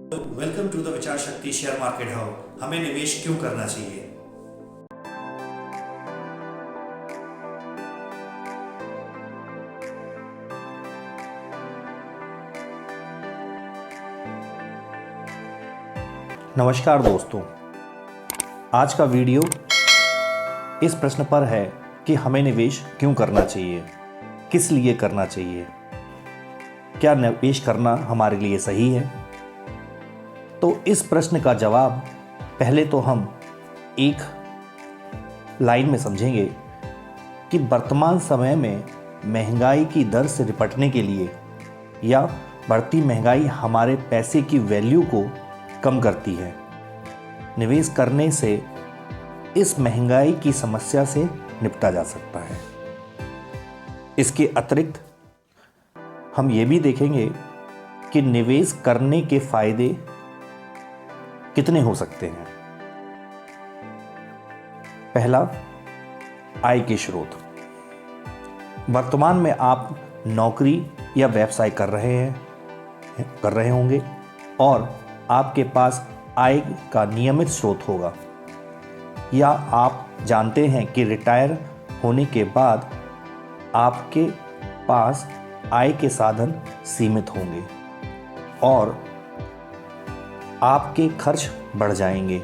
Welcome to the विचार शक्ति share market house. हमें निवेश क्यों करना चाहिए। नमस्कार दोस्तों, आज का वीडियो इस प्रश्न पर है कि हमें निवेश क्यों करना चाहिए, किस लिए करना चाहिए, क्या निवेश करना हमारे लिए सही है। तो इस प्रश्न का जवाब पहले तो हम एक लाइन में समझेंगे कि वर्तमान समय में महंगाई की दर से निपटने के लिए या बढ़ती महंगाई हमारे पैसे की वैल्यू को कम करती है। निवेश करने से इस महंगाई की समस्या से निपटा जा सकता है। इसके अतिरिक्त हम ये भी देखेंगे कि निवेश करने के फायदे कितने हो सकते हैं। पहला, आय के स्रोत। वर्तमान में आप नौकरी या व्यवसाय कर रहे होंगे और आपके पास आय का नियमित स्रोत होगा, या आप जानते हैं कि रिटायर होने के बाद आपके पास आय के साधन सीमित होंगे और आपके खर्च बढ़ जाएंगे।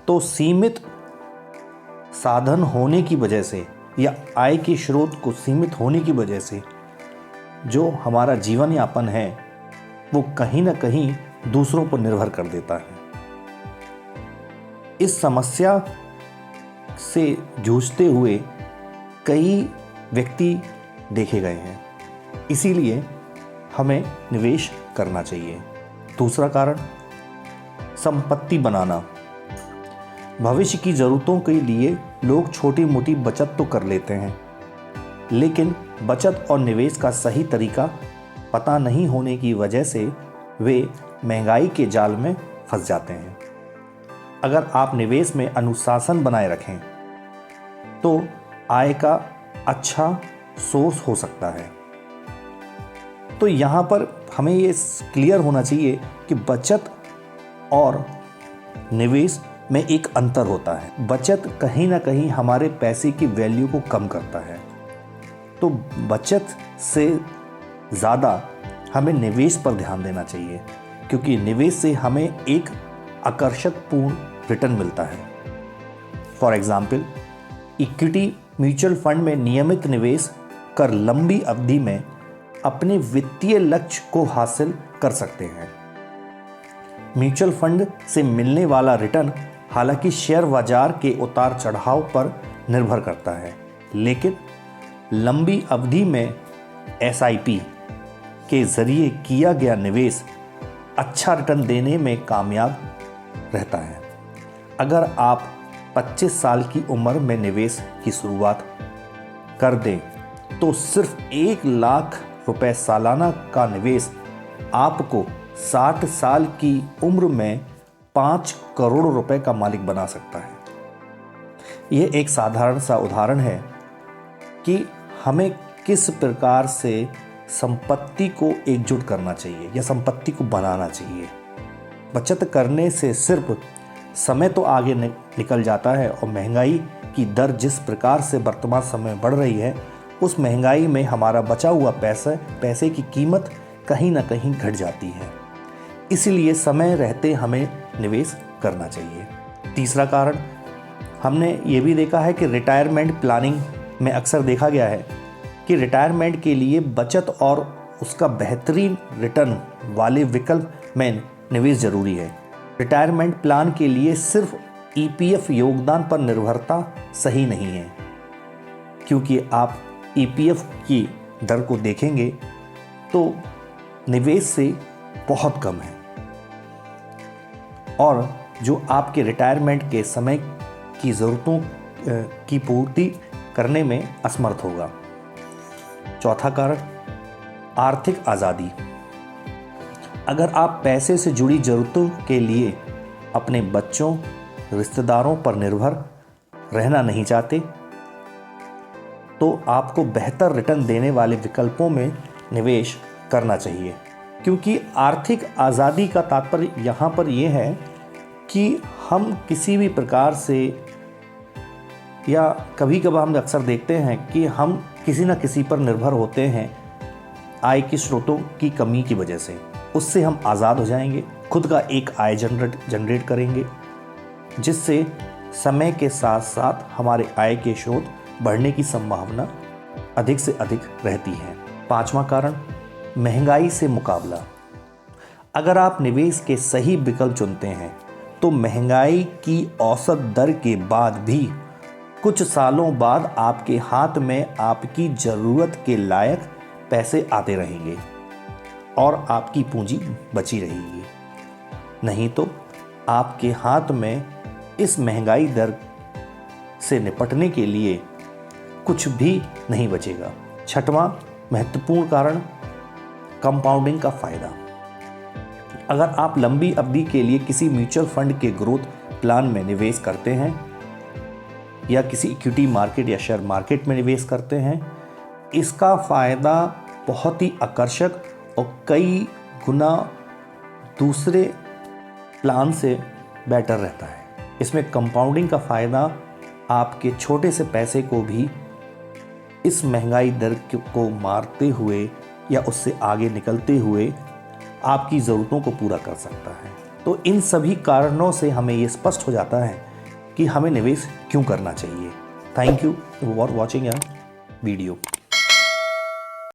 तो सीमित साधन होने की वजह से या आय के स्रोत को सीमित होने की वजह से जो हमारा जीवन यापन है वो कहीं ना कहीं दूसरों पर निर्भर कर देता है। इस समस्या से जूझते हुए कई व्यक्ति देखे गए हैं, इसीलिए हमें निवेश करना चाहिए। दूसरा कारण, संपत्ति बनाना। भविष्य की ज़रूरतों के लिए लोग छोटी मोटी बचत तो कर लेते हैं, लेकिन बचत और निवेश का सही तरीका पता नहीं होने की वजह से वे महंगाई के जाल में फंस जाते हैं। अगर आप निवेश में अनुशासन बनाए रखें तो आय का अच्छा सोर्स हो सकता है। तो यहाँ पर हमें ये क्लियर होना चाहिए कि बचत और निवेश में एक अंतर होता है। बचत कहीं ना कहीं हमारे पैसे की वैल्यू को कम करता है, तो बचत से ज़्यादा हमें निवेश पर ध्यान देना चाहिए, क्योंकि निवेश से हमें एक आकर्षकपूर्ण रिटर्न मिलता है। For example, equity mutual fund में नियमित निवेश कर लंबी अवधि में अपने वित्तीय लक्ष्य को हासिल कर सकते हैं। म्यूचुअल फंड से मिलने वाला रिटर्न हालांकि शेयर बाजार के उतार चढ़ाव पर निर्भर करता है, लेकिन लंबी अवधि में SIP के जरिए किया गया निवेश अच्छा रिटर्न देने में कामयाब रहता है। अगर आप 25 साल की उम्र में निवेश की शुरुआत कर दें तो सिर्फ 1 लाख रुपए सालाना का निवेश आपको 60 साल की उम्र में 5 करोड़ रुपए का मालिक बना सकता है। यह एक साधारण सा उदाहरण है कि हमें किस प्रकार से संपत्ति को एकजुट करना चाहिए या संपत्ति को बनाना चाहिए। बचत करने से सिर्फ समय तो आगे निकल जाता है और महंगाई की दर जिस प्रकार से वर्तमान समय में बढ़ रही है, उस महंगाई में हमारा बचा हुआ पैसे की कीमत कहीं ना कहीं घट जाती है। इसलिए समय रहते हमें निवेश करना चाहिए। तीसरा कारण, हमने ये भी देखा है कि रिटायरमेंट प्लानिंग में अक्सर देखा गया है कि रिटायरमेंट के लिए बचत और उसका बेहतरीन रिटर्न वाले विकल्प में निवेश जरूरी है। रिटायरमेंट प्लान के लिए सिर्फ EPF योगदान पर निर्भरता सही नहीं है, क्योंकि आप EPF की दर को देखेंगे तो निवेश से बहुत कम है और जो आपके रिटायरमेंट के समय की ज़रूरतों की पूर्ति करने में असमर्थ होगा। चौथा कारण, आर्थिक आज़ादी। अगर आप पैसे से जुड़ी ज़रूरतों के लिए अपने बच्चों, रिश्तेदारों पर निर्भर रहना नहीं चाहते, तो आपको बेहतर रिटर्न देने वाले विकल्पों में निवेश करना चाहिए। क्योंकि आर्थिक आज़ादी का तात्पर्य यहाँ पर यह है कि हम किसी भी प्रकार से, या कभी कभार हम अक्सर देखते हैं कि हम किसी न किसी पर निर्भर होते हैं आय के स्रोतों की कमी की वजह से। उससे हम आज़ाद हो जाएंगे, खुद का एक आय जनरेट करेंगे, जिससे समय के साथ साथ हमारे आय के स्रोत बढ़ने की संभावना अधिक से अधिक रहती है। 5वां कारण, महंगाई से मुकाबला। अगर आप निवेश के सही विकल्प चुनते हैं तो महंगाई की औसत दर के बाद भी कुछ सालों बाद आपके हाथ में आपकी ज़रूरत के लायक पैसे आते रहेंगे और आपकी पूंजी बची रहेगी। नहीं तो आपके हाथ में इस महंगाई दर से निपटने के लिए कुछ भी नहीं बचेगा। 6वां महत्वपूर्ण कारण, कंपाउंडिंग का फायदा। अगर आप लंबी अवधि के लिए किसी म्यूचुअल फंड के ग्रोथ प्लान में निवेश करते हैं या किसी इक्विटी मार्केट या शेयर मार्केट में निवेश करते हैं, इसका फ़ायदा बहुत ही आकर्षक और कई गुना दूसरे प्लान से बेटर रहता है। इसमें कंपाउंडिंग का फ़ायदा आपके छोटे से पैसे को भी इस महंगाई दर को मारते हुए या उससे आगे निकलते हुए आपकी ज़रूरतों को पूरा कर सकता है। तो इन सभी कारणों से हमें ये स्पष्ट हो जाता है कि हमें निवेश क्यों करना चाहिए। Thank you for watching your video.